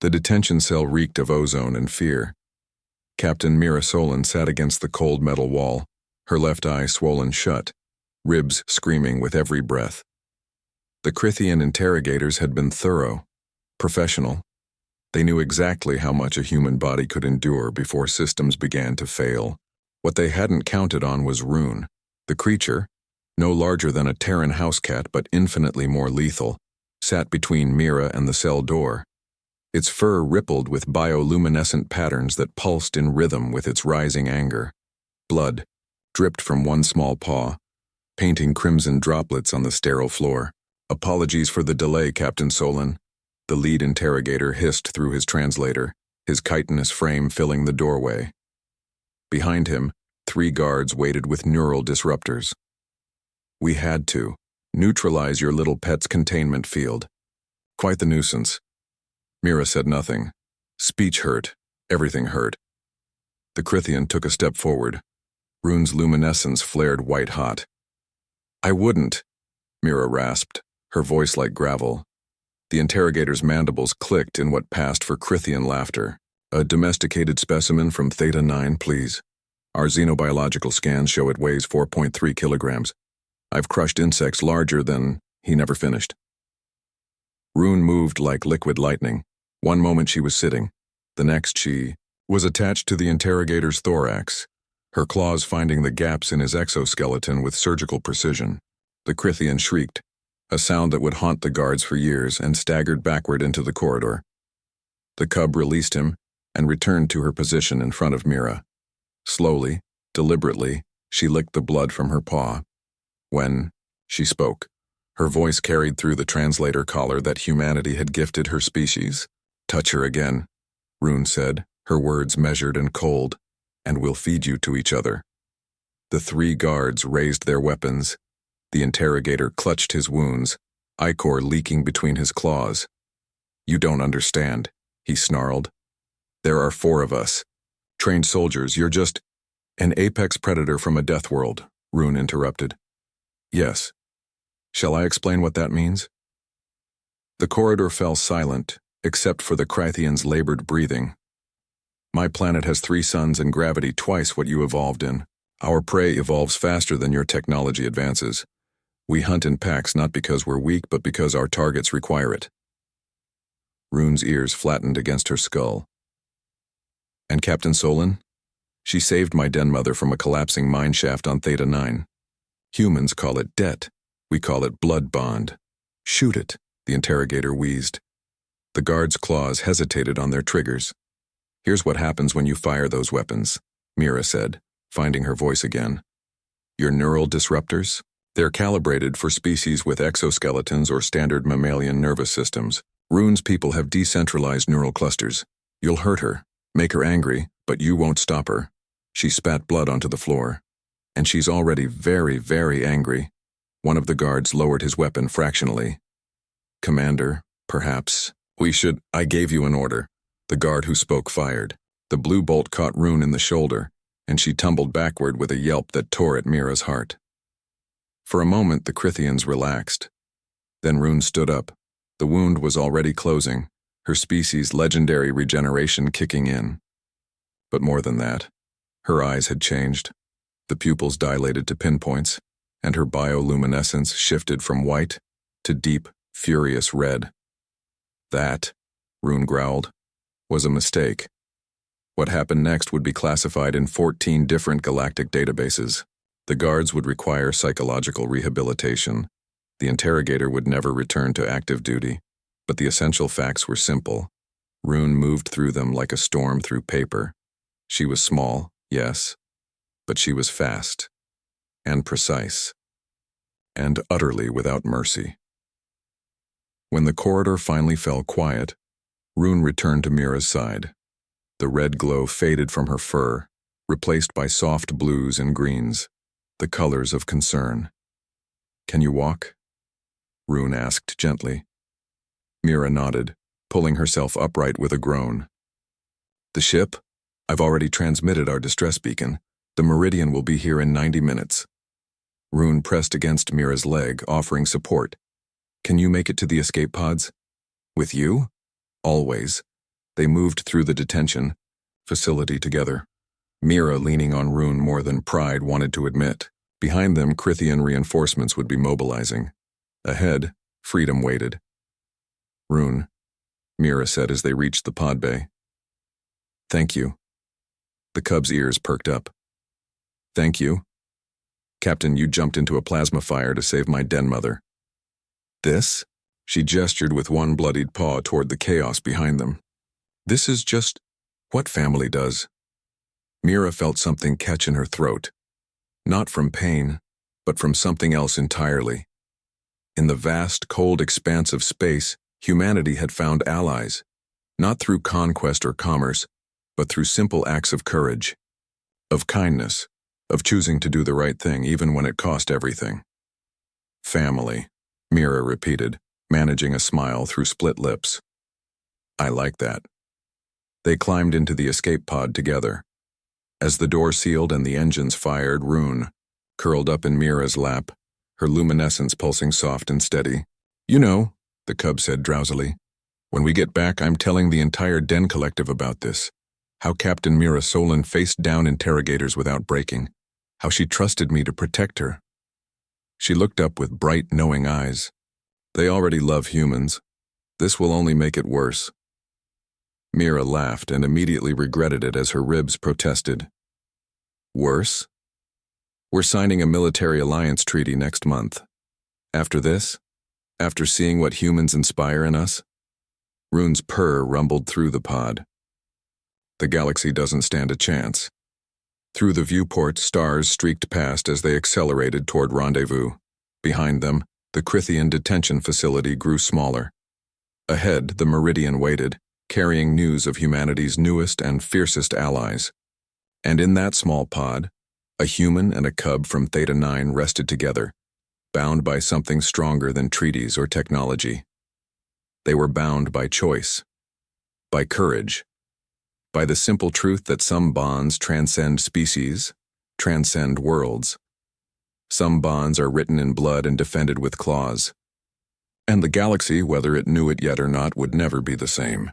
The detention cell reeked of ozone and fear. Captain Mira Solon sat against the cold metal wall, her left eye swollen shut, ribs screaming with every breath. The Crithian interrogators had been thorough, professional. They knew exactly how much a human body could endure before systems began to fail. What they hadn't counted on was Rune. The creature, no larger than a Terran housecat but infinitely more lethal, sat between Mira and the cell door. Its fur rippled with bioluminescent patterns that pulsed in rhythm with its rising anger. Blood dripped from one small paw, painting crimson droplets on the sterile floor. "Apologies for the delay, Captain Solon," the lead interrogator hissed through his translator, his chitinous frame filling the doorway. Behind him, 3 guards waited with neural disruptors. "We had to neutralize your little pet's containment field. Quite the nuisance." Mira said nothing. Speech hurt. Everything hurt. The Crithian took a step forward. Rune's luminescence flared white-hot. "I wouldn't," Mira rasped, her voice like gravel. The interrogator's mandibles clicked in what passed for Crithian laughter. "A domesticated specimen from Theta 9, please. Our xenobiological scans show it weighs 4.3 kilograms. I've crushed insects larger than..." He never finished. Rune moved like liquid lightning. One moment she was sitting. The next she was attached to the interrogator's thorax, her claws finding the gaps in his exoskeleton with surgical precision. The Crithian shrieked, a sound that would haunt the guards for years, and staggered backward into the corridor. The cub released him and returned to her position in front of Mira. Slowly, deliberately, she licked the blood from her paw. When she spoke, her voice carried through the translator collar that humanity had gifted her species. "Touch her again," Rune said, her words measured and cold, "and we'll feed you to each other." The 3 guards raised their weapons. The interrogator clutched his wounds, ichor leaking between his claws. "You don't understand," he snarled. "There are 4 of us. Trained soldiers, you're just..." "An apex predator from a death world," Rune interrupted. "Yes. Shall I explain what that means?" The corridor fell silent, except for the Crithian's labored breathing. "My planet has 3 suns and gravity twice what you evolved in. Our prey evolves faster than your technology advances. We hunt in packs not because we're weak, but because our targets require it." Rune's ears flattened against her skull. "And Captain Solon? She saved my den mother from a collapsing mine shaft on Theta 9. Humans call it debt. We call it blood bond. Shoot it," the interrogator wheezed. The guards' claws hesitated on their triggers. "Here's what happens when you fire those weapons," Mira said, finding her voice again. "Your neural disruptors? They're calibrated for species with exoskeletons or standard mammalian nervous systems. Rune's people have decentralized neural clusters. You'll hurt her, make her angry, but you won't stop her." She spat blood onto the floor. "And she's already very, very angry." One of the guards lowered his weapon fractionally. "Commander, perhaps we should..." "I gave you an order." The guard who spoke fired. The blue bolt caught Rune in the shoulder, and she tumbled backward with a yelp that tore at Mira's heart. For a moment the Crithians relaxed. Then Rune stood up. The wound was already closing, her species' legendary regeneration kicking in. But more than that, her eyes had changed. The pupils dilated to pinpoints, and her bioluminescence shifted from white to deep, furious red. "That," Rune growled, "was a mistake." What happened next would be classified in 14 different galactic databases. The guards would require psychological rehabilitation. The interrogator would never return to active duty. But the essential facts were simple. Rune moved through them like a storm through paper. She was small, yes, but she was fast, and precise, and utterly without mercy. When the corridor finally fell quiet, Rune returned to Mira's side. The red glow faded from her fur, replaced by soft blues and greens, the colors of concern. "Can you walk?" Rune asked gently. Mira nodded, pulling herself upright with a groan. "The ship? I've already transmitted our distress beacon. The Meridian will be here in 90 minutes. Rune pressed against Mira's leg, offering support. "Can you make it to the escape pods?" "With you?" "Always. They moved through the detention facility together. Mira, leaning on Rune more than pride wanted to admit. Behind them, Crithian reinforcements would be mobilizing. Ahead, freedom waited. Rune, Mira said as they reached the pod bay. Thank you. The cub's ears perked up. Thank you. Captain, you jumped into a plasma fire to save my den mother. This? She gestured with one bloodied paw toward the chaos behind them. This is just what family does. Mira felt something catch in her throat. Not from pain, but from something else entirely. In the vast, cold expanse of space, humanity had found allies, not through conquest or commerce, but through simple acts of courage, of kindness, of choosing to do the right thing even when it cost everything. Family, Mira repeated, managing a smile through split lips. I like that. They climbed into the escape pod together. As the door sealed and the engines fired, Rune, curled up in Mira's lap, her luminescence pulsing soft and steady. You know, the cub said drowsily, when we get back I'm telling the entire Den Collective about this. How Captain Mira Solon faced down interrogators without breaking. How she trusted me to protect her. She looked up with bright, knowing eyes. They already love humans. This will only make it worse. Mira laughed and immediately regretted it as her ribs protested. Worse? We're signing a military alliance treaty next month. After this, after seeing what humans inspire in us, Rune's purr rumbled through the pod. The galaxy doesn't stand a chance. Through the viewport, stars streaked past as they accelerated toward rendezvous. Behind them, the Crithian detention facility grew smaller. Ahead, the Meridian waited, carrying news of humanity's newest and fiercest allies. And in that small pod, a human and a cub from Theta 9 rested together, bound by something stronger than treaties or technology. They were bound by choice, by courage, by the simple truth that some bonds transcend species, transcend worlds. Some bonds are written in blood and defended with claws. And the galaxy, whether it knew it yet or not, would never be the same.